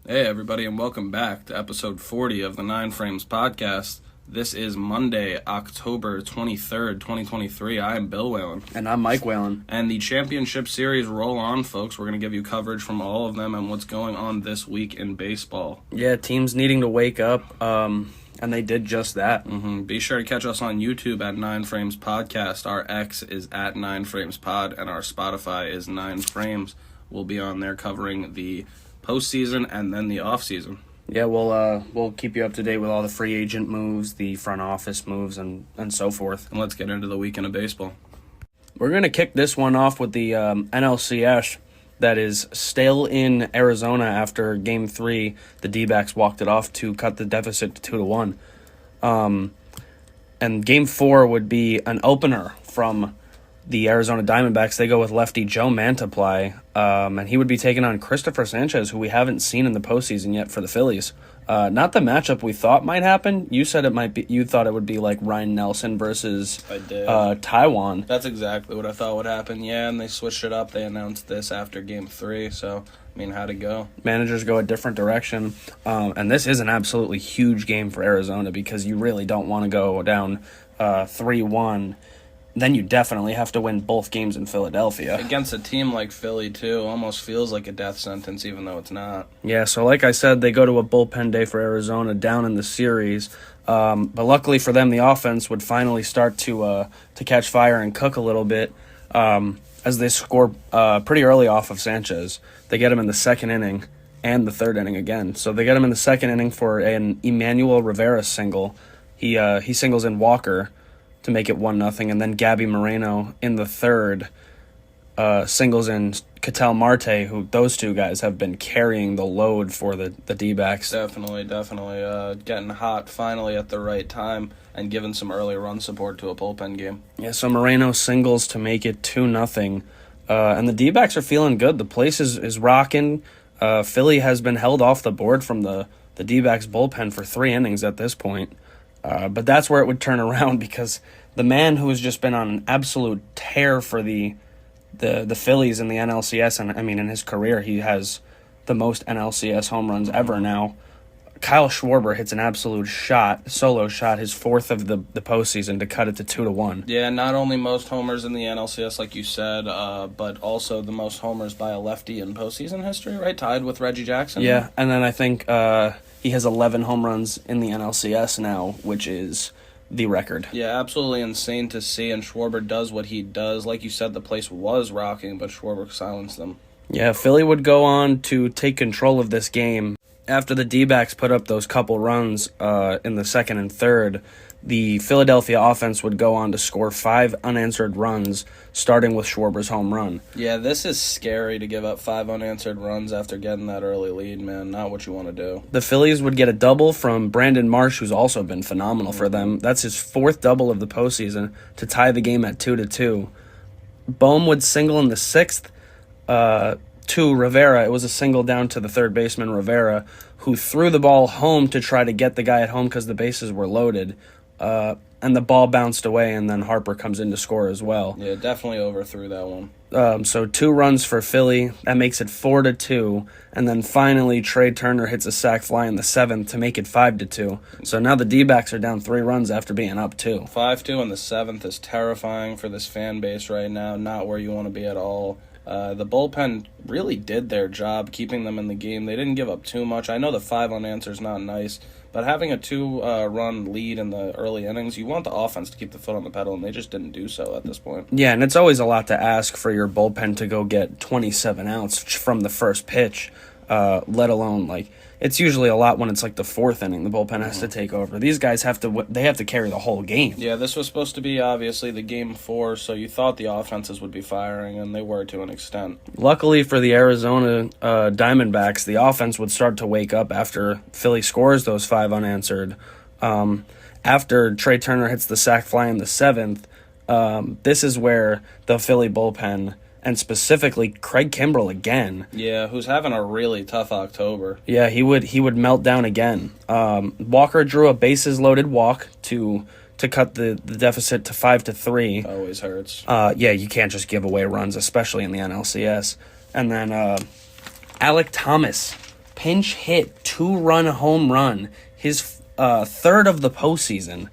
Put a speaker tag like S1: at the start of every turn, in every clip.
S1: Hey, everybody, and welcome back to episode 40 of the 9 Frames podcast. This is Monday, October 23rd, 2023. I am Bill Whalen.
S2: And I'm Mike Whalen.
S1: And the championship series roll on, folks. We're going to give you coverage from all of them and what's going on this week in baseball.
S2: Yeah, teams needing to wake up, and they did just that.
S1: Be sure to catch us on YouTube at 9 Frames Podcast. Our X is at 9 Frames Pod, and our Spotify is 9 Frames. We'll be on there covering the postseason and then the offseason.
S2: Yeah, we'll keep you up to date with all the free agent moves, the front office moves, and so forth.
S1: And let's get into the weekend of baseball.
S2: We're going to kick this one off with the NLCS that is still in Arizona after Game 3. The D-backs walked it off to cut the deficit to 2-1. And Game 4 would be an opener from the Arizona Diamondbacks. They go with lefty Joe Mantiply, and he would be taking on Christopher Sanchez, who we haven't seen in the postseason yet for the Phillies. Not the matchup we thought might happen. You said it might be. You thought it would be like Ryan Nelson versus Taiwan.
S1: That's exactly what I thought would happen. Yeah, and they switched it up. They announced this after Game 3, so I mean, how'd it go?
S2: Managers go a different direction, and this is an absolutely huge game for Arizona because you really don't want to go down 3-1. Then you definitely have to win both games in Philadelphia.
S1: Against a team like Philly, too, almost feels like a death sentence, even though it's not.
S2: Yeah, so like I said, they go to a bullpen day for Arizona down in the series. But luckily for them, the offense would finally start to catch fire and cook a little bit as they score pretty early off of Sanchez. They get him in the second inning and the third inning again. So they get him in the second inning for an Emmanuel Rivera single. He singles in Walker to make it 1-0, and then Gabby Moreno in the third singles in Ketel Marte, who those two guys have been carrying the load for the D-backs.
S1: Definitely. Getting hot finally at the right time and giving some early run support to a bullpen game.
S2: Yeah, so Moreno singles to make it 2-0, and the D-backs are feeling good. The place is rocking. Philly has been held off the board from the D-backs bullpen for 3 innings at this point. But that's where it would turn around because the man who has just been on an absolute tear for the Phillies in the NLCS, and I mean in his career he has the most NLCS home runs ever now. Kyle Schwarber hits an absolute solo shot, his fourth of the postseason to cut it to 2-1.
S1: Yeah, not only most homers in the NLCS, like you said, but also the most homers by a lefty in postseason history, right? Tied with Reggie Jackson.
S2: Yeah, and then I think he has 11 home runs in the NLCS now, which is the record.
S1: Yeah, absolutely insane to see, and Schwarber does what he does. Like you said, the place was rocking, but Schwarber silenced them.
S2: Yeah, Philly would go on to take control of this game. After the D-backs put up those couple runs in the second and third, the Philadelphia offense would go on to score 5 unanswered runs, starting with Schwarber's home run.
S1: Yeah, this is scary to give up 5 unanswered runs after getting that early lead, man. Not what you want to do.
S2: The Phillies would get a double from Brandon Marsh, who's also been phenomenal for them. That's his 4th double of the postseason to tie the game at 2-2. Bohm would single in the 6th to Rivera. It was a single down to the third baseman, Rivera, who threw the ball home to try to get the guy at home because the bases were loaded. And the ball bounced away, and then Harper comes in to score as well.
S1: Yeah, definitely overthrew that one.
S2: So 2 runs for Philly. That makes it 4-2. And then finally, Trey Turner hits a sac fly in the 7th to make it 5-2. So now the D-backs are down 3 runs after being up 2.
S1: 5-2 in the 7th is terrifying for this fan base right now. Not where you want to be at all. The bullpen really did their job keeping them in the game. They didn't give up too much. I know the 5 unanswered is not nice, but having a 2-run lead in the early innings, you want the offense to keep the foot on the pedal, and they just didn't do so at this point.
S2: Yeah, and it's always a lot to ask for your bullpen to go get 27 outs from the first pitch, let alone, like, it's usually a lot when it's like the 4th inning. The bullpen has to take over. These guys have to carry the whole game.
S1: Yeah, this was supposed to be obviously the Game 4, so you thought the offenses would be firing, and they were to an extent.
S2: Luckily for the Arizona Diamondbacks, the offense would start to wake up after Philly scores those 5 unanswered. After Trey Turner hits the sac fly in the 7th, this is where the Philly bullpen, and specifically Craig Kimbrell again.
S1: Yeah, who's having a really tough October.
S2: Yeah, he would melt down again. Walker drew a bases-loaded walk to cut the deficit to 5-3.
S1: Always hurts.
S2: Yeah, you can't just give away runs, especially in the NLCS. And then Alec Thomas pinch hit 2-run home run, his third of the postseason,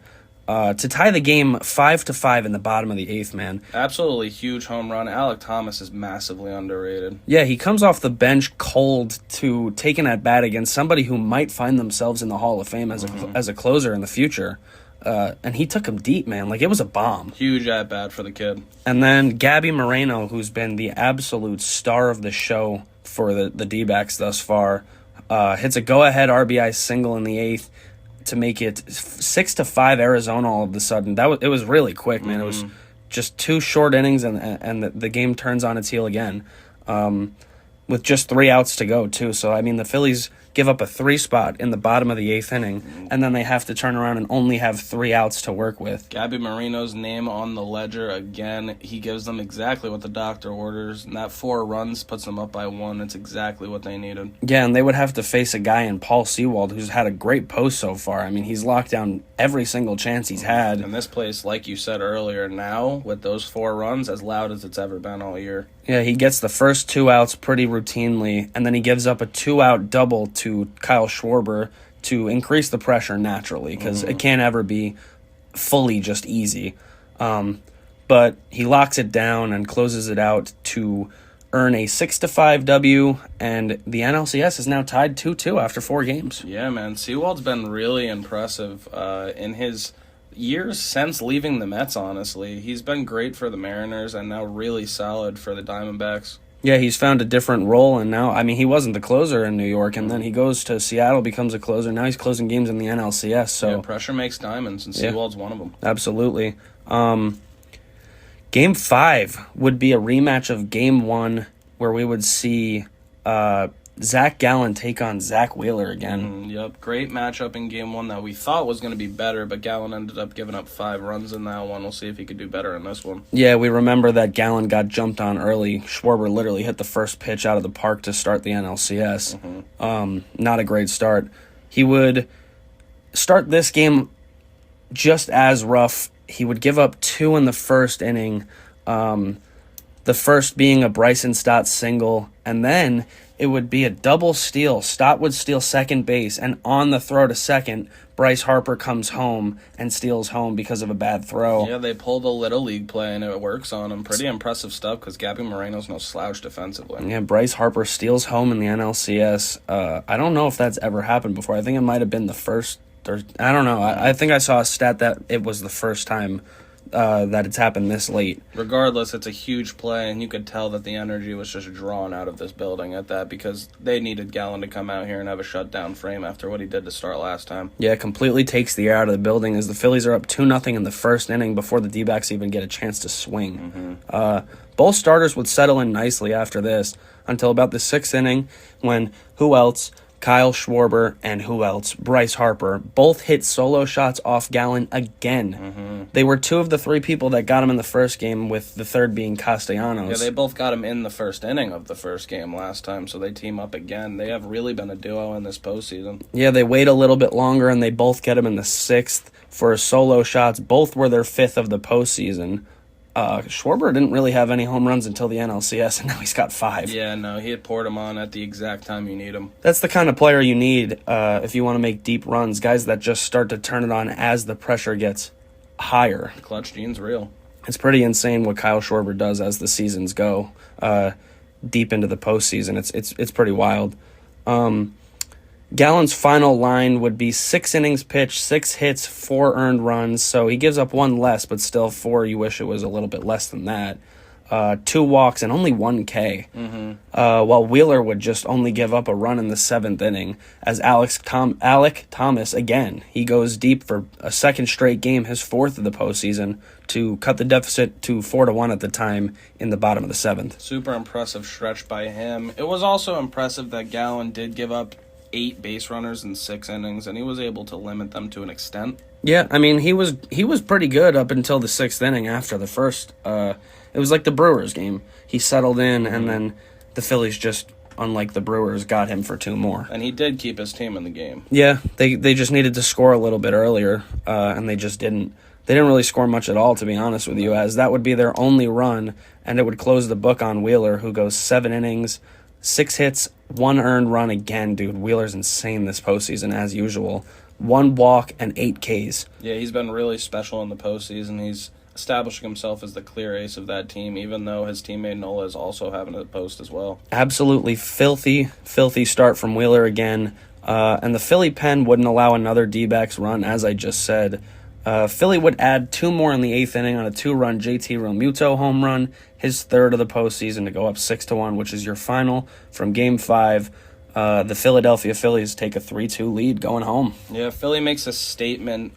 S2: to tie the game 5-5 in the bottom of the eighth, man.
S1: Absolutely huge home run. Alec Thomas is massively underrated.
S2: Yeah, he comes off the bench cold to take an at-bat against somebody who might find themselves in the Hall of Fame as a closer in the future. And he took him deep, man. Like, it was a bomb.
S1: Huge at-bat for the kid.
S2: And then Gabby Moreno, who's been the absolute star of the show for the D-backs thus far, hits a go-ahead RBI single in the eighth to make it 6-5 Arizona all of a sudden. It was really quick, man. It was just 2 short innings, and the game turns on its heel again, with just 3 outs to go, too. So, I mean, the Phillies give up a 3 spot in the bottom of the 8th inning, and then they have to turn around and only have 3 outs to work with.
S1: Gabby Moreno's name on the ledger again. He gives them exactly what the doctor orders, and that 4 runs puts them up by 1. It's exactly what they needed.
S2: Yeah, and they would have to face a guy in Paul Sewald who's had a great post so far. I mean, he's locked down every single chance he's had.
S1: And this place, like you said earlier, now with those 4 runs, as loud as it's ever been all year.
S2: Yeah, he gets the first 2 outs pretty routinely, and then he gives up a 2-out double to Kyle Schwarber to increase the pressure naturally, because it can't ever be fully just easy. But he locks it down and closes it out to earn a 6-5 W, and the NLCS is now tied 2-2 after 4 games.
S1: Yeah, man. Sewald's been really impressive in his years since leaving the Mets, honestly. He's been great for the Mariners and now really solid for the Diamondbacks.
S2: Yeah, he's found a different role, and now, I mean, he wasn't the closer in New York, and then he goes to Seattle, becomes a closer. Now he's closing games in the NLCS. So
S1: yeah, pressure makes diamonds, and Sewald's one of them.
S2: Absolutely. Game 5 would be a rematch of Game 1, where we would see Zach Gallen take on Zach Wheeler again.
S1: Yep, great matchup in Game 1 that we thought was going to be better, but Gallen ended up giving up 5 runs in that one. We'll see if he could do better in this one.
S2: Yeah, we remember that Gallen got jumped on early. Schwarber literally hit the first pitch out of the park to start the NLCS. Not a great start. He would start this game just as rough. He would give up 2 in the first inning, the first being a Bryson Stott single, and then it would be a double steal. Stott would steal second base, and on the throw to second, Bryce Harper comes home and steals home because of a bad throw.
S1: Yeah, they pulled a little league play, and it works on him. Pretty impressive stuff because Gabby Moreno's no slouch defensively.
S2: Yeah, Bryce Harper steals home in the NLCS. I don't know if that's ever happened before. I think it might have been the first. I don't know. I think I saw a stat that it was the first time that it's happened this late.
S1: Regardless, it's a huge play, and you could tell that the energy was just drawn out of this building at that because they needed Gallen to come out here and have a shutdown frame after what he did to start last time.
S2: Yeah, completely takes the air out of the building as the Phillies are up 2-0 in the first inning before the D-backs even get a chance to swing. Both starters would settle in nicely after this until about the 6th inning when who else? Kyle Schwarber and who else? Bryce Harper both hit solo shots off Gallen again. They were 2 of the 3 people that got him in the first game, with the third being Castellanos.
S1: Yeah, they both got him in the first inning of the first game last time, so they team up again. They have really been a duo in this postseason.
S2: Yeah, they wait a little bit longer, and they both get him in the 6th for solo shots. Both were their 5th of the postseason. Schwarber didn't really have any home runs until the NLCS, and now he's got 5.
S1: Yeah, no, he had poured him on at the exact time you need him.
S2: That's the kind of player you need if you want to make deep runs, guys that just start to turn it on as the pressure gets higher.
S1: The clutch gene's real.
S2: It's pretty insane what Kyle Schwarber does as the seasons go deep into the postseason. It's pretty wild. Gallen's final line would be 6 innings pitched, 6 hits, 4 earned runs. So he gives up 1 less, but still 4. You wish it was a little bit less than that. 2 walks and only 1 K. While Wheeler would just only give up a run in the 7th inning. As Alec Thomas, again, he goes deep for a second straight game, his 4th of the postseason, to cut the deficit to 4-1 at the time in the bottom of the 7th.
S1: Super impressive stretch by him. It was also impressive that Gallen did give up 8 base runners in 6 innings, and he was able to limit them to an extent.
S2: Yeah, I mean, he was pretty good up until the 6th inning after the first. It was like the Brewers game. He settled in, and then the Phillies just, unlike the Brewers, got him for 2 more.
S1: And he did keep his team in the game.
S2: Yeah, they just needed to score a little bit earlier, and they just didn't. They didn't really score much at all, to be honest with you, as that would be their only run, and it would close the book on Wheeler, who goes 7 innings, 6 hits, 1 earned run again, dude. Wheeler's insane this postseason, as usual. 1 walk and 8 Ks.
S1: Yeah, he's been really special in the postseason. He's establishing himself as the clear ace of that team, even though his teammate Nola is also having a post as well.
S2: Absolutely filthy start from Wheeler again. And the Philly pen wouldn't allow another D-backs run, as I just said. Philly would add 2 more in the 8th inning on a 2-run JT Realmuto home run, his 3rd of the postseason, to go up 6-1, which is your final from Game 5. The Philadelphia Phillies take a 3-2 lead going home.
S1: Yeah, Philly makes a statement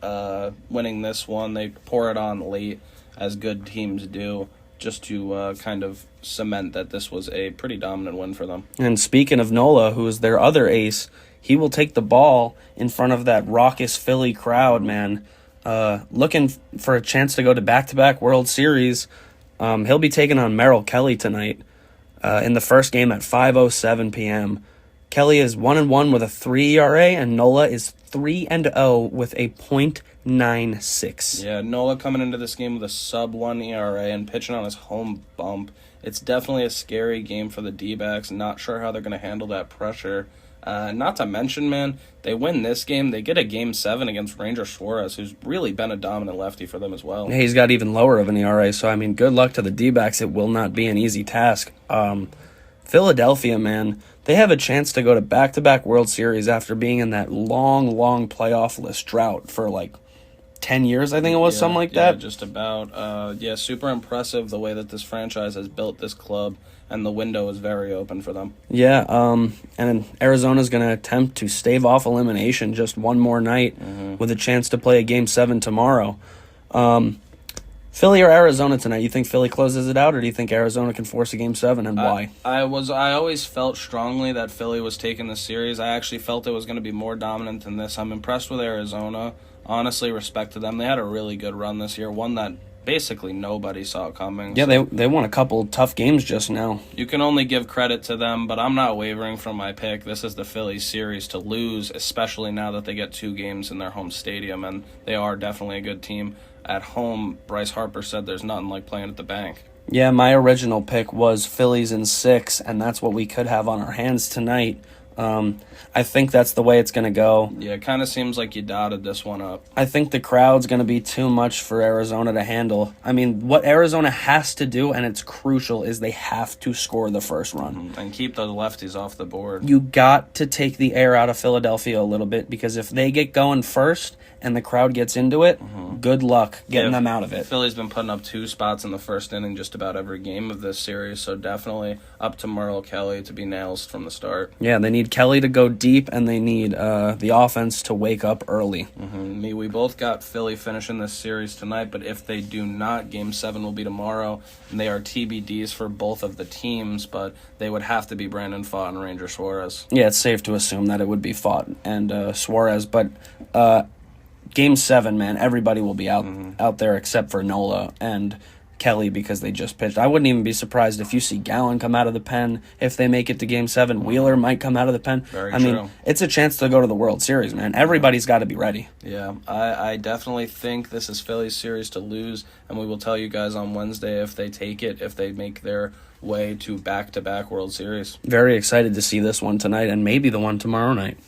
S1: winning this one. They pour it on late, as good teams do, just to kind of cement that this was a pretty dominant win for them.
S2: And speaking of Nola, who is their other ace, he will take the ball in front of that raucous Philly crowd, man. Looking for a chance to go to back-to-back World Series. He'll be taking on Merrill Kelly tonight in the first game at 5:07 p.m. Kelly is 1-1 with a 3 ERA, and Nola is 3-0 with a .96.
S1: Yeah, Nola coming into this game with a sub-1 ERA and pitching on his home bump. It's definitely a scary game for the D-backs. Not sure how they're going to handle that pressure. Not to mention, man, they win this game. They get a Game 7 against Ranger Suarez, who's really been a dominant lefty for them as well.
S2: He's got even lower of an ERA, so, I mean, good luck to the D-backs. It will not be an easy task. Philadelphia, man, they have a chance to go to back-to-back World Series after being in that long playoff-less drought for, 10 years, I think it was, something like that.
S1: Yeah, just about. Super impressive the way that this franchise has built this club, and the window is very open for them.
S2: Yeah, and Arizona's going to attempt to stave off elimination just one more night with a chance to play a Game 7 tomorrow. Philly or Arizona tonight? You think Philly closes it out, or do you think Arizona can force a Game 7, and why?
S1: I always felt strongly that Philly was taking the series. I actually felt it was going to be more dominant than this. I'm impressed with Arizona. Honestly, respect to them. They had a really good run this year, one that basically nobody saw coming.
S2: Yeah, so they won a couple tough games just now.
S1: You can only give credit to them, but I'm not wavering from my pick. This is the Phillies series to lose, especially now that they get 2 games in their home stadium, and they are definitely a good team. At home, Bryce Harper said there's nothing like playing at the bank.
S2: Yeah, my original pick was Phillies in 6, and that's what we could have on our hands tonight. I think that's the way it's going to go.
S1: Yeah, it kind of seems like you dotted this one up.
S2: I think the crowd's going to be too much for Arizona to handle. I mean, what Arizona has to do, and it's crucial, is they have to score the first run.
S1: And keep those lefties off the board.
S2: You got to take the air out of Philadelphia a little bit, because if they get going first and the crowd gets into it, good luck getting them out of it.
S1: Philly's been putting up 2 spots in the first inning just about every game of this series, so definitely up to Merrill Kelly to be nails from the start.
S2: Yeah, they need Kelly to go deep, and they need the offense to wake up early.
S1: We both got Philly finishing this series tonight, but if they do not, Game 7 will be tomorrow, and they are TBDs for both of the teams, but they would have to be Brandon Pfaadt and Ranger Suarez.
S2: Yeah, it's safe to assume that it would be Pfaadt and Suarez, but Game 7, man, everybody will be out there except for Nola and Kelly because they just pitched. I wouldn't even be surprised if you see Gallen come out of the pen if they make it to Game 7. Wheeler might come out of the pen.
S1: Very
S2: true.
S1: mean,
S2: it's a chance to go to the World Series, man. Everybody's got to be ready.
S1: Yeah, I definitely think this is Philly's series to lose, and we will tell you guys on Wednesday if they take it, if they make their way to back-to-back World Series.
S2: Very excited to see this one tonight and maybe the one tomorrow night.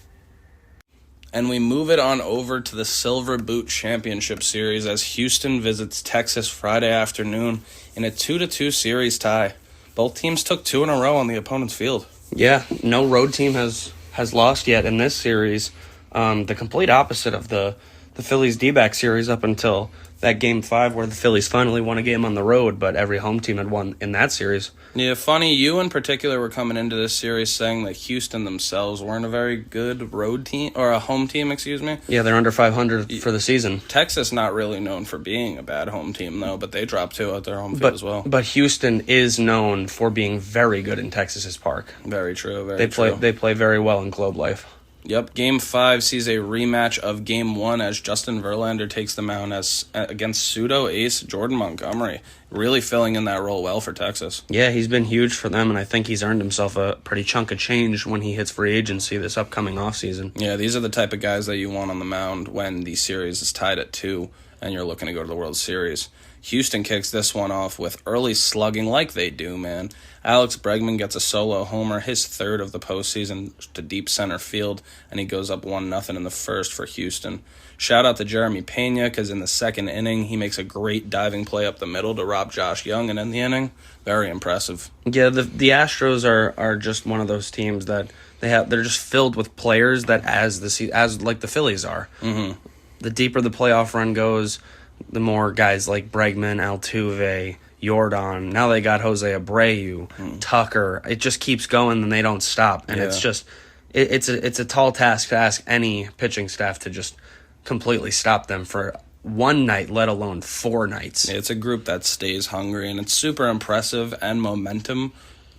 S1: And we move it on over to the Silver Boot Championship Series as Houston visits Texas Friday afternoon in a 2-2 series tie. Both teams took 2 in a row on the opponent's field.
S2: Yeah, no road team has lost yet in this series. The complete opposite of the Phillies D-back series up until that Game 5 where the Phillies finally won a game on the road, but every home team had won in that series.
S1: Yeah, funny, you in particular were coming into this series saying that Houston themselves weren't a very good road team, or a home team, excuse me.
S2: Yeah, they're under 500 for the season.
S1: Texas not really known for being a bad home team, though, but they dropped 2 at their home field as well.
S2: But Houston is known for being very good in Texas's park.
S1: Very true, very true.
S2: They play very well in Globe Life.
S1: Yep, Game 5 sees a rematch of Game 1 as Justin Verlander takes the mound against pseudo-ace Jordan Montgomery, really filling in that role well for Texas.
S2: Yeah, he's been huge for them, and I think he's earned himself a pretty chunk of change when he hits free agency this upcoming offseason.
S1: Yeah, these are the type of guys that you want on the mound when the series is tied at 2 and you're looking to go to the World Series. Houston kicks this one off with early slugging like they do, man. Alex Bregman gets a solo homer, his third of the postseason, to deep center field, and he goes up 1-0 in the first for Houston. Shout out to Jeremy Pena, because in the second inning, he makes a great diving play up the middle to rob Josh Young, and in the inning, very impressive.
S2: Yeah, the Astros are just one of those teams that they're just filled with players that as like the Phillies are.
S1: Mm-hmm.
S2: The deeper the playoff run goes, the more guys like Bregman, Altuve, Yordan. Now they got Jose Abreu, Tucker. It just keeps going and they don't stop. And it's just it's a tall task to ask any pitching staff to just completely stop them for one night, let alone 4 nights.
S1: It's a group that stays hungry, and it's super impressive and momentum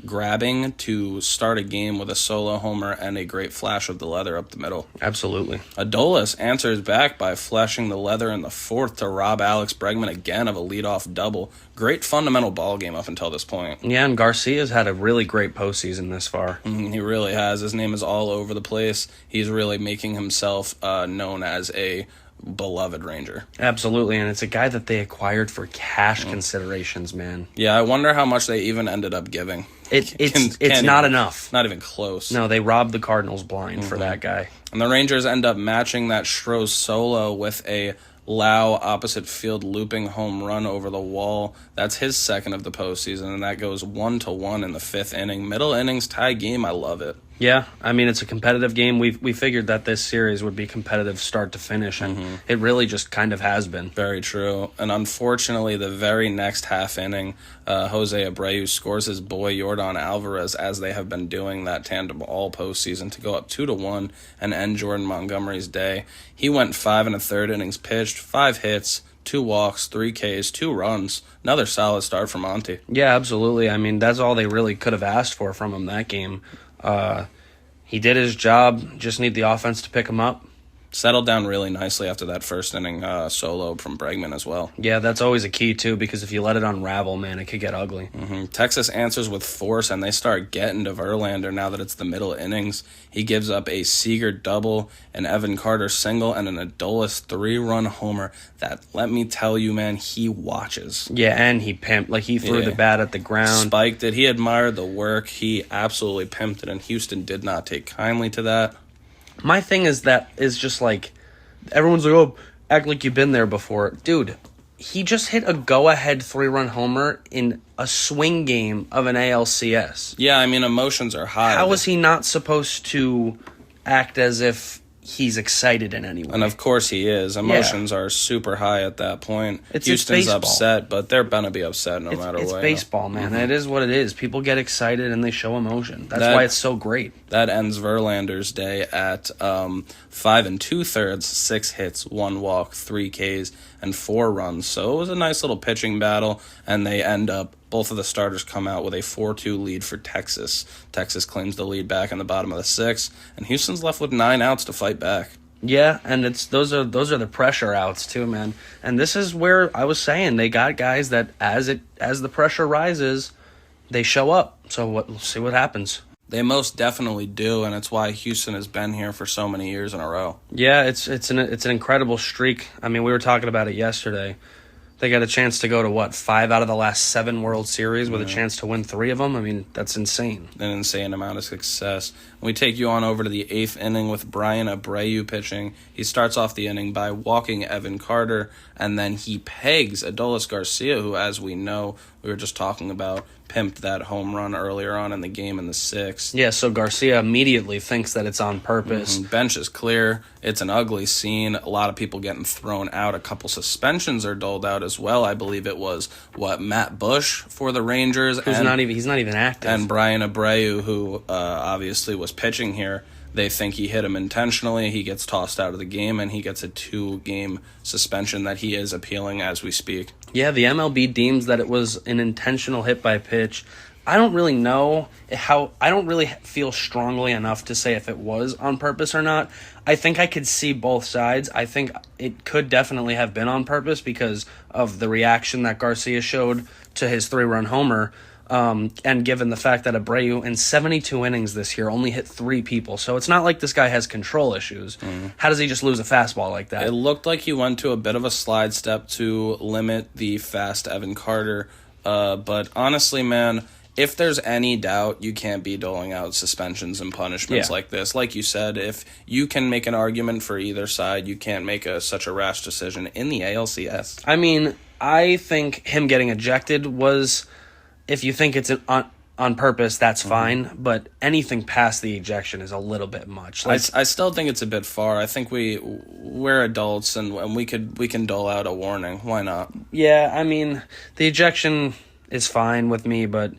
S1: grabbing to start a game with a solo homer and a great flash of the leather up the middle.
S2: Absolutely.
S1: Adolis answers back by flashing the leather in the fourth to rob Alex Bregman again of a leadoff double. Great fundamental ball game up until this point.
S2: Yeah, and Garcia's had a really great postseason this far.
S1: He really has. His name is all over the place. He's really making himself known as a beloved Ranger.
S2: Absolutely, and it's a guy that they acquired for cash considerations, man.
S1: Yeah, I wonder how much they even ended up giving.
S2: It's not enough.
S1: Not even close.
S2: No, they robbed the Cardinals blind for that guy.
S1: And the Rangers end up matching that Stroh's solo with a Lau opposite field looping home run over the wall. That's his second of the postseason, and that goes 1-1 in the 5th inning. Middle innings tie game. I love it.
S2: Yeah, I mean, it's a competitive game. We figured that this series would be competitive start to finish, and it really just kind of has been.
S1: Very true. And unfortunately, the very next half inning, Jose Abreu scores his boy Yordan Alvarez, as they have been doing that tandem all postseason, to go up 2-1 and end Jordan Montgomery's day. He went 5 1/3 innings pitched, 5 hits, 2 walks, 3 Ks, 2 runs. Another solid start for Monty.
S2: Yeah, absolutely. I mean, that's all they really could have asked for from him that game. He did his job. Just need the offense to pick him up.
S1: Settled down really nicely after that first inning solo from Bregman as well.
S2: Yeah, that's always a key, too, because if you let it unravel, man, it could get ugly.
S1: Texas answers with force, and they start getting to Verlander now that it's the middle innings. He gives up a Seager double, an Evan Carter single, and an Adolis 3-run homer that, let me tell you, man, he watches.
S2: Yeah, and he pimped. Like, he threw the bat at the ground.
S1: Spiked it. He admired the work. He absolutely pimped it, and Houston did not take kindly to that.
S2: My thing is just like, everyone's like, oh, act like you've been there before. Dude, he just hit a go-ahead 3-run homer in a swing game of an ALCS.
S1: Yeah, I mean, emotions are high.
S2: How is he not supposed to act as if he's excited in any way?
S1: And of course he is. Emotions are super high at that point. Houston's
S2: baseball.
S1: Upset, but they're going to be upset no matter what.
S2: It's baseball, man. It is what it is. People get excited and they show emotion. That's why it's so great.
S1: That ends Verlander's day at 5 2/3, 6 hits, 1 walk, 3 Ks, and 4 runs. So it was a nice little pitching battle, and they end up, both of the starters come out with a 4-2 lead for Texas. Texas claims the lead back in the bottom of the 6th, and Houston's left with 9 outs to fight back.
S2: Yeah, and those are the pressure outs too, man. And this is where I was saying they got guys that as the pressure rises, they show up. So we'll see what happens.
S1: They most definitely do, and it's why Houston has been here for so many years in a row.
S2: Yeah, it's an incredible streak. I mean, we were talking about it yesterday. They got a chance to go to, 5 out of the last 7 World Series with a chance to win 3 of them? I mean, that's insane.
S1: An insane amount of success. We take you on over to the 8th inning with Brian Abreu pitching. He starts off the inning by walking Evan Carter, and then he pegs Adolis Garcia, who, as we know, we were just talking about, pimped that home run earlier on in the game in the 6th.
S2: Yeah, so Garcia immediately thinks that it's on purpose.
S1: Bench is clear. It's an ugly scene. A lot of people getting thrown out. A couple suspensions are doled out as well. I believe it was, Matt Bush for the Rangers.
S2: He's not even active.
S1: And Brian Abreu, who obviously was pitching here. They think he hit him intentionally. He gets tossed out of the game, and he gets a 2-game suspension that he is appealing as we speak.
S2: Yeah, the MLB deems that it was an intentional hit by pitch. I don't really know I don't really feel strongly enough to say if it was on purpose or not. I think I could see both sides. I think it could definitely have been on purpose because of the reaction that Garcia showed to his 3-run homer. And given the fact that Abreu in 72 innings this year only hit 3 people, so it's not like this guy has control issues. How does he just lose a fastball like that?
S1: It looked like he went to a bit of a slide step to limit the fast Evan Carter. But honestly, man, if there's any doubt, you can't be doling out suspensions and punishments like this. Like you said, if you can make an argument for either side, you can't make such a rash decision in the ALCS.
S2: I mean, I think him getting ejected was, if you think it's on purpose, that's fine. But anything past the ejection is a little bit much.
S1: I still think it's a bit far. I think we're adults and we can dole out a warning. Why not?
S2: Yeah, I mean, the ejection is fine with me, but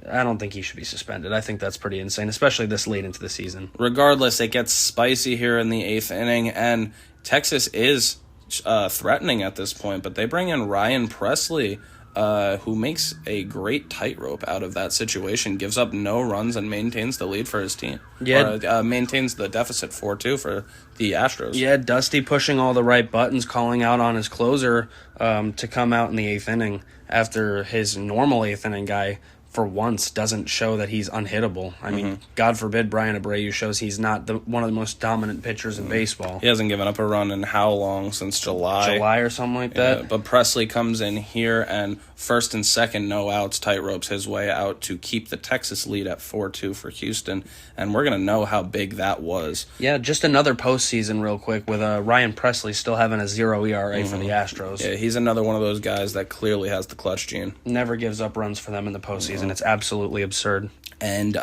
S2: I don't think he should be suspended. I think that's pretty insane, especially this late into the season.
S1: Regardless, it gets spicy here in the 8th inning, and Texas is threatening at this point, but they bring in Ryan Presley, who makes a great tightrope out of that situation, gives up no runs, and maintains the lead for his team. Yeah, maintains the deficit 4-2 for the Astros.
S2: Yeah, Dusty pushing all the right buttons, calling out on his closer to come out in the 8th inning after his normal 8th inning guy for once doesn't show that he's unhittable. I mean, God forbid Brian Abreu shows he's not one of the most dominant pitchers in baseball.
S1: He hasn't given up a run in how long? Since July?
S2: July or something like that.
S1: But Presley comes in here and first and second, no outs, tightropes his way out to keep the Texas lead at 4-2 for Houston. And we're going to know how big that was.
S2: Yeah, just another postseason real quick with Ryan Presley still having a 0 ERA for the Astros.
S1: Yeah, he's another one of those guys that clearly has the clutch gene.
S2: Never gives up runs for them in the postseason. It's absolutely absurd.
S1: And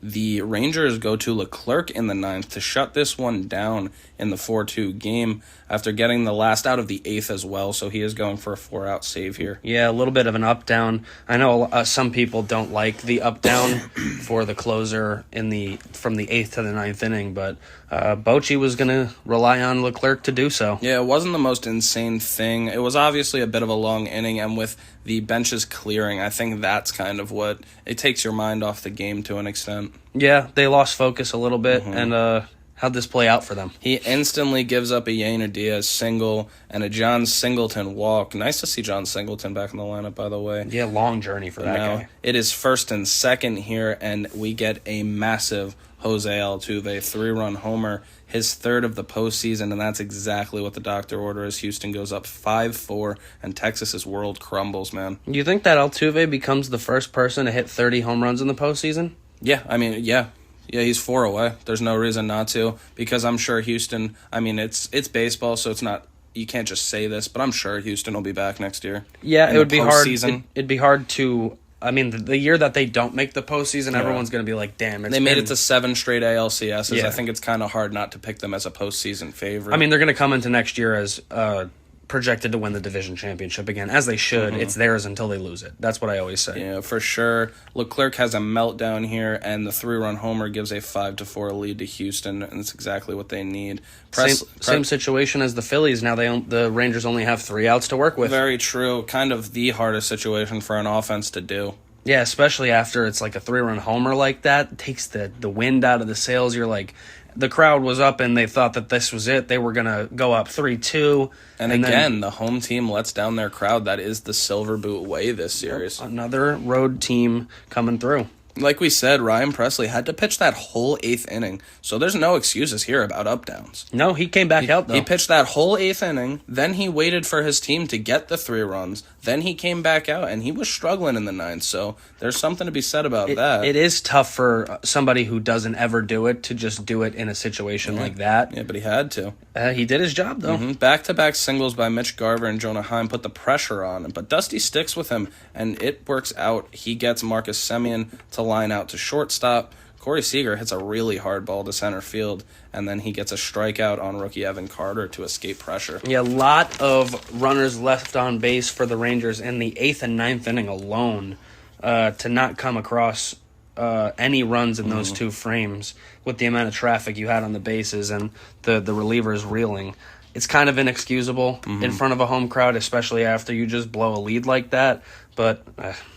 S1: the Rangers go to Leclerc in the 9th to shut this one down in the 4-2 game after getting the last out of the 8th as well, so he is going for a 4-out save here.
S2: Yeah, a little bit of an up-down. I know some people don't like the up-down for the closer from the 8th to the 9th inning, but Bochy was going to rely on Leclerc to do so.
S1: Yeah, it wasn't the most insane thing. It was obviously a bit of a long inning, and with the benches clearing, I think that's kind of what it takes your mind off the game to an extent.
S2: Yeah, they lost focus a little bit, and how'd this play out for them?
S1: He instantly gives up a Yainer Diaz single and a John Singleton walk. Nice to see John Singleton back in the lineup, by the way.
S2: Yeah, long journey for that guy.
S1: It is first and second here, and we get a massive Jose Altuve 3-run homer, his 3rd of the postseason, and that's exactly what the doctor orders. Houston goes up 5-4, and Texas's world crumbles, man.
S2: You think that Altuve becomes the first person to hit 30 home runs in the postseason?
S1: Yeah, I mean, yeah, he's 4 away. There's no reason not to, because I'm sure Houston, I mean, it's baseball, so it's not, you can't just say this, but I'm sure Houston will be back next year.
S2: Yeah, it would be hard. It'd be hard to, I mean, the year that they don't make the postseason, everyone's going to be like, damn.
S1: They made it to 7 straight ALCSs. Yeah. I think it's kind of hard not to pick them as a postseason favorite.
S2: I mean, they're going to come into next year as projected to win the division championship again, as they should. It's theirs until they lose it. That's what I always say.
S1: Yeah, for sure. Leclerc has a meltdown here, and the 3-run homer gives a 5-4 lead to Houston, and it's exactly what they need.
S2: Same situation as the Phillies. Now the Rangers only have 3 outs to work with.
S1: Very true. Kind of the hardest situation for an offense to do.
S2: Yeah, especially after it's like a 3-run homer like that. It takes the wind out of the sails. You're like, the crowd was up and they thought that this was it. They were going to go up 3-2.
S1: And again, the home team lets down their crowd. That is the Silver Boot way this series.
S2: Another road team coming through.
S1: Like we said, Ryan Presley had to pitch that whole 8th inning, so there's no excuses here about up-downs.
S2: No, he came back out, though.
S1: He pitched that whole 8th inning, then he waited for his team to get the 3 runs, then he came back out, and he was struggling in the 9th, so there's something to be said about that.
S2: It is tough for somebody who doesn't ever do it to just do it in a situation like that.
S1: Yeah, but he had to.
S2: He did his job, though.
S1: Back-to-back singles by Mitch Garver and Jonah Heim put the pressure on him, but Dusty sticks with him, and it works out. He gets Marcus Semien to line out to shortstop. Corey Seager hits a really hard ball to center field, and then he gets a strikeout on rookie Evan Carter to escape pressure.
S2: Yeah, a lot of runners left on base for the Rangers in the 8th and 9th inning alone to not come across any runs in those 2 frames with the amount of traffic you had on the bases and the relievers reeling. It's kind of inexcusable in front of a home crowd, especially after you just blow a lead like that. But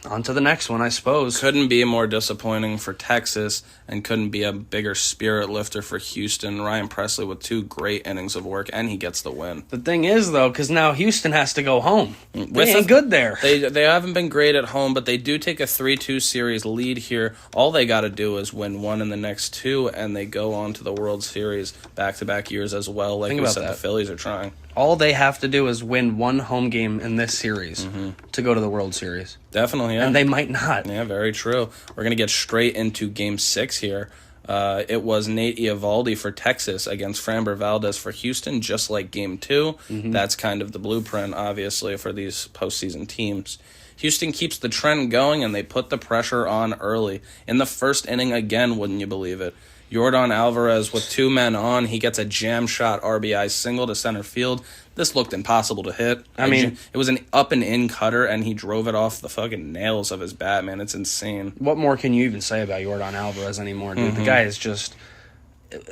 S2: on to the next one, I suppose.
S1: Couldn't be more disappointing for Texas and couldn't be a bigger spirit lifter for Houston. Ryan Presley with 2 great innings of work, and he gets the win.
S2: The thing is, though, because now Houston has to go home. They ain't good there.
S1: They haven't been great at home, but they do take a 3-2 series lead here. All they got to do is win 1 in the next 2, and they go on to the World Series back-to-back years as well. Like we said, the Phillies are trying.
S2: All they have to do is win 1 home game in this series to go to the World Series.
S1: Definitely, yeah.
S2: And they might not.
S1: Yeah, very true. We're going to get straight into Game 6 here. It was Nate Eovaldi for Texas against Framber Valdez for Houston, just like Game 2. That's kind of the blueprint, obviously, for these postseason teams. Houston keeps the trend going, and they put the pressure on early. In the first inning, again, wouldn't you believe it? Yordan Alvarez with 2 men on. He gets a jam shot RBI single to center field. This looked impossible to hit.
S2: I mean,
S1: it was an up and in cutter, and he drove it off the fucking nails of his bat, man. It's insane.
S2: What more can you even say about Yordan Alvarez anymore, dude? The guy is just...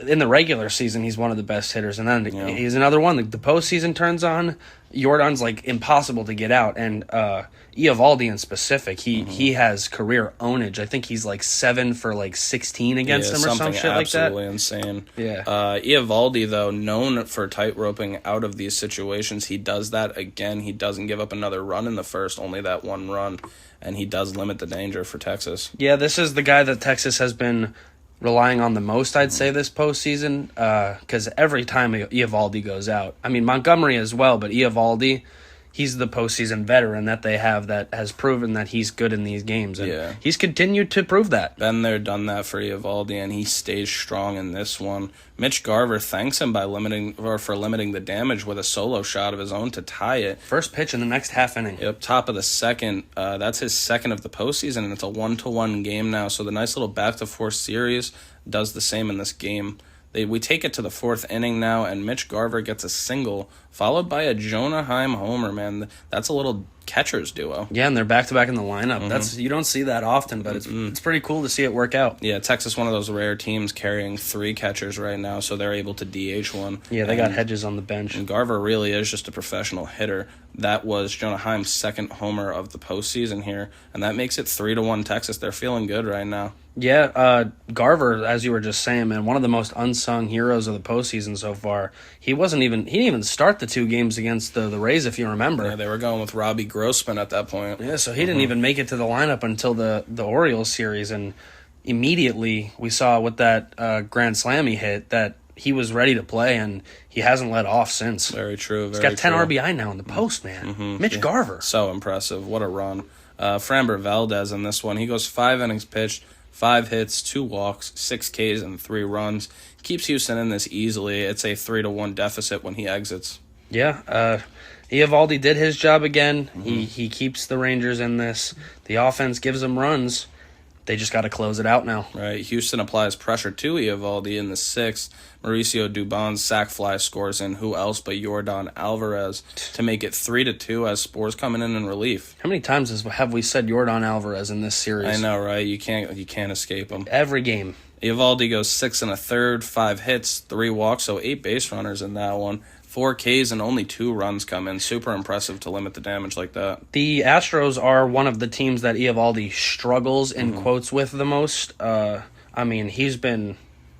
S2: In the regular season, he's one of the best hitters, and then he's another one. The postseason turns on, Yordan's like impossible to get out, and Eovaldi in specific, he has career ownage. I think he's like 7 for like 16 against him or some shit like that.
S1: Absolutely insane.
S2: Yeah.
S1: Eovaldi, though, known for tight roping out of these situations, he does that again. He doesn't give up another run in the first, only that 1 run, and he does limit the danger for Texas.
S2: Yeah, this is the guy that Texas has been relying on the most, I'd say, this postseason, because every time Eovaldi goes out, I mean, Montgomery as well, but Eovaldi, he's the postseason veteran that they have that has proven that he's good in these games, and he's continued to prove that.
S1: Been there, done that for Eovaldi, and he stays strong in this one. Mitch Garver thanks him for limiting the damage with a solo shot of his own to tie it.
S2: First pitch in the next half inning.
S1: Yep, top of the second. That's his second of the postseason, and it's a 1-1 game now. So the nice little back-to-forth series does the same in this game. We take it to the 4th inning now, and Mitch Garver gets a single, followed by a Jonah Heim homer, man. That's a little catcher's duo.
S2: Yeah, and they're back-to-back in the lineup. You don't see that often, but it's pretty cool to see it work out.
S1: Yeah, Texas, one of those rare teams carrying 3 catchers right now, so they're able to DH one.
S2: Yeah, they got Hedges on the bench.
S1: And Garver really is just a professional hitter. That was Jonah Heim's 2nd homer of the postseason here, and that makes it 3-1 Texas. They're feeling good right now.
S2: Yeah, Garver, as you were just saying, man, one of the most unsung heroes of the postseason so far. He didn't even start the 2 games against the Rays, if you remember.
S1: Yeah, they were going with Robbie Grossman at that point.
S2: Yeah, so he didn't even make it to the lineup until the Orioles series, and immediately we saw with that grand slam he hit that he was ready to play, and he hasn't let off since.
S1: Very true.
S2: He's got 10 RBI now in the post, man. Mitch Garver.
S1: So impressive. What a run. Framber Valdez in this one. He goes 5 innings pitched, 5 hits, 2 walks, 6 Ks, and 3 runs. Keeps Houston in this easily. It's a 3-1 deficit when he exits.
S2: Yeah, Eovaldi did his job again. He keeps the Rangers in this. The offense gives them runs. They just got to close it out now.
S1: Right. Houston applies pressure to Eovaldi in the 6th. Mauricio Dubon's sac fly scores in. Who else but Yordan Alvarez to make it 3-2 as Spurs coming in relief.
S2: How many times have we said Yordan Alvarez in this series?
S1: I know, right? You can't escape him.
S2: Every game.
S1: Eovaldi goes 6 1/3, 5 hits, 3 walks, so 8 base runners in that one. 4 Ks and only 2 runs come in. Super impressive to limit the damage like that.
S2: The Astros are one of the teams that Eovaldi struggles in quotes with the most. I mean, he's been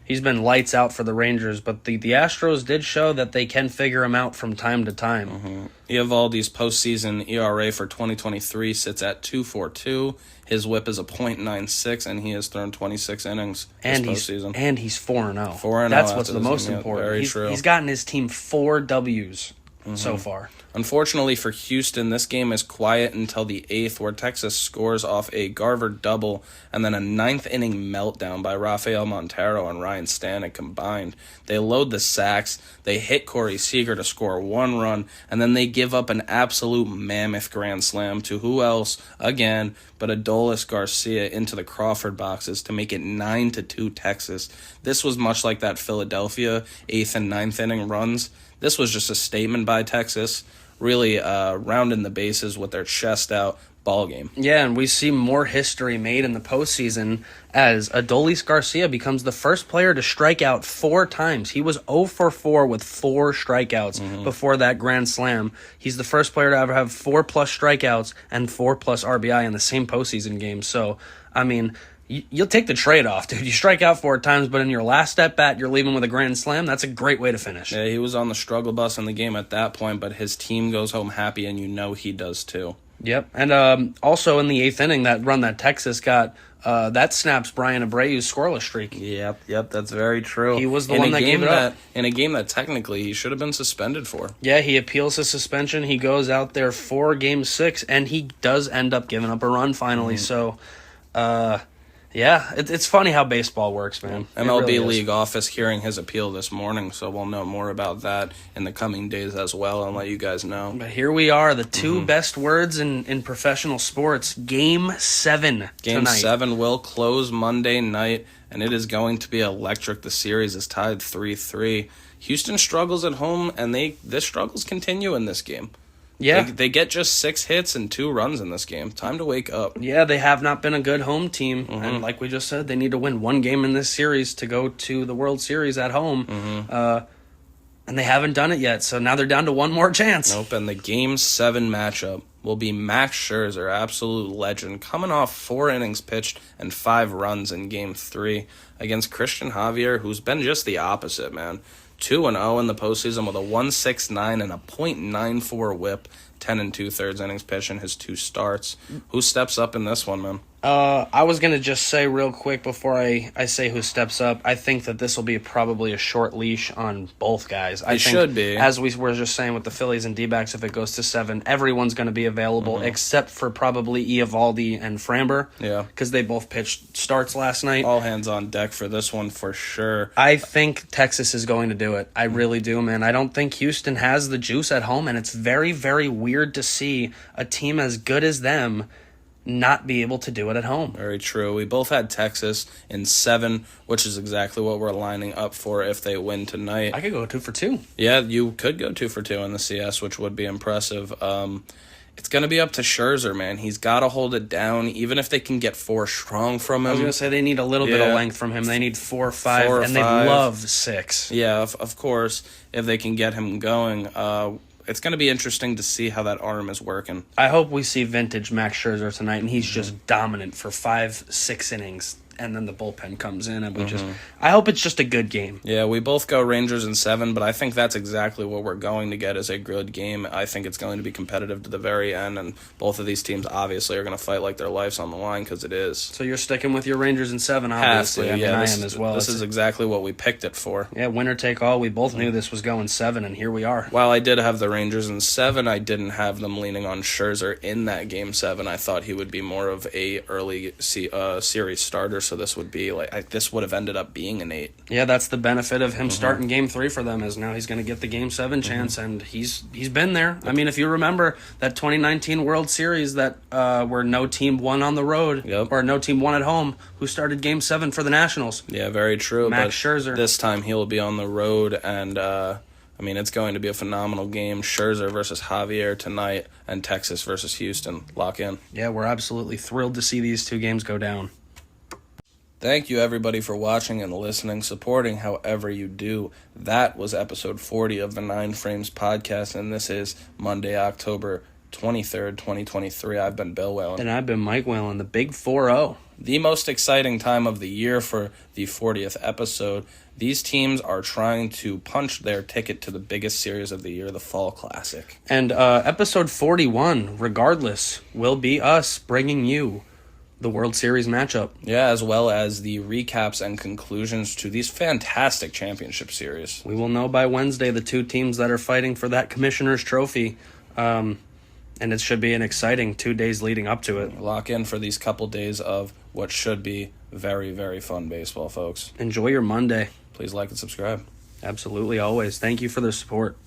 S2: lights out for the Rangers, but the Astros did show that they can figure him out from time to time.
S1: Eovaldi's postseason ERA for 2023 sits at 2.42. His WHIP is a .96, and he has thrown 26 innings this postseason.
S2: And he's 4-0.
S1: 4-0.
S2: That's what's the most important.
S1: Very true.
S2: He's gotten his team 4 Ws so far.
S1: Unfortunately for Houston, this game is quiet until the 8th, where Texas scores off a Garver double and then a 9th-inning meltdown by Rafael Montero and Ryan Stanek combined. They load the sacks, they hit Corey Seager to score 1 run, and then they give up an absolute mammoth grand slam to who else, again, but Adolis Garcia into the Crawford boxes to make it 9-2 Texas. This was much like that Philadelphia 8th and 9th inning runs. This was just a statement by Texas, really rounding the bases with their chest out, ball game.
S2: Yeah, and we see more history made in the postseason as Adolis Garcia becomes the first player to strike out 4 times. He was 0 for 4 with 4 strikeouts before that grand slam. He's the first player to ever have 4+ strikeouts and 4+ RBI in the same postseason game. So, I mean, you'll take the trade-off, dude. You strike out 4 times, but in your last at-bat, you're leaving with a grand slam. That's a great way to finish.
S1: Yeah, he was on the struggle bus in the game at that point, but his team goes home happy, and he does too.
S2: Yep, and also in the 8th inning, that run that Texas got, that snaps Brian Abreu's scoreless streak.
S1: Yep, that's very true.
S2: He was the one that gave it up.
S1: In a game that technically he should have been suspended for.
S2: Yeah, he appeals his suspension. He goes out there for Game 6, and he does end up giving up a run finally. So, yeah, it's funny how baseball works, man.
S1: MLB
S2: really
S1: League office hearing his appeal this morning, so we'll know more about that in the coming days as well and let you guys know.
S2: But here we are, the 2 best words in professional sports. Game 7
S1: Game
S2: tonight.
S1: 7 will close Monday night, and it is going to be electric. The series is tied 3-3. Houston struggles at home, and their struggles continue in this game.
S2: Yeah.
S1: They get just 6 hits and 2 runs in this game. Time to wake up.
S2: Yeah, they have not been a good home team. And like we just said, they need to win 1 game in this series to go to the World Series at home. And they haven't done it yet, so now they're down to 1 more chance.
S1: Nope, and the Game 7 matchup will be Max Scherzer, absolute legend, coming off 4 innings pitched and 5 runs in Game 3 against Christian Javier, who's been just the opposite, man. 2-0 in the postseason with a 1.69 and a .94 whip, 10 2/3 innings pitched in his 2 starts. Who steps up in this one, man?
S2: I was going to just say real quick before I say who steps up, I think that this will be probably a short leash on both guys. I think,
S1: should be.
S2: As we were just saying with the Phillies and D-backs, if it goes to 7, everyone's going to be available except for probably Eovaldi and Framber.
S1: Yeah.
S2: Because they both pitched starts last night.
S1: All hands on deck for this one for sure.
S2: I think Texas is going to do it. I really do, man. I don't think Houston has the juice at home, and it's very, very weird to see a team as good as them not be able to do it at home.
S1: Very true. We both had Texas in 7, which is exactly what we're lining up for if they win tonight.
S2: I could go 2 for 2.
S1: Yeah, you could go 2 for 2 in the CS, which would be impressive. It's going to be up to Scherzer, man. He's got to hold it down, even if they can get 4 strong from him.
S2: I was going to say they need a little bit of length from him. They need 4 or 5, and they love 6.
S1: Yeah, of course, if they can get him going. It's going to be interesting to see how that arm is working.
S2: I hope we see vintage Max Scherzer tonight, and he's just dominant for 5-6 innings, and then the bullpen comes in, and I hope it's just a good game.
S1: Yeah, we both go Rangers in 7, but I think that's exactly what we're going to get is a good game. I think it's going to be competitive to the very end, and both of these teams obviously are going to fight like their life's on the line because it is.
S2: So you're sticking with your Rangers in 7, obviously. I am as well.
S1: This is exactly what we picked it for.
S2: Yeah, winner take all. We both knew this was going 7, and here we are.
S1: While I did have the Rangers in 7, I didn't have them leaning on Scherzer in that Game 7. I thought he would be more of a early series starter, so this would be this would have ended up being an 8.
S2: Yeah, that's the benefit of him starting Game 3 for them, is now he's going to get the Game 7 chance, and he's been there. I mean, if you remember that 2019 World Series that where no team won on the road, or no team won at home, who started Game 7 for the Nationals?
S1: Yeah, very true.
S2: Max Scherzer.
S1: This time he'll be on the road, and it's going to be a phenomenal game. Scherzer versus Javier tonight, and Texas versus Houston. Lock in.
S2: Yeah, we're absolutely thrilled to see these 2 games go down.
S1: Thank you, everybody, for watching and listening, supporting however you do. That was episode 40 of the 9 Frames podcast, and this is Monday, October 23rd, 2023. I've been Bill Whalen.
S2: And I've been Mike Whalen, the big 4-0.
S1: The most exciting time of the year for the 40th episode. These teams are trying to punch their ticket to the biggest series of the year, the Fall Classic.
S2: And episode 41, regardless, will be us bringing you the World Series matchup.
S1: Yeah, as well as the recaps and conclusions to these fantastic championship series.
S2: We will know by Wednesday the 2 teams that are fighting for that Commissioner's Trophy, and it should be an exciting 2 days leading up to it.
S1: Lock in for these couple days of what should be very, very fun baseball, folks.
S2: Enjoy your Monday.
S1: Please like and subscribe.
S2: Absolutely, always. Thank you for the support.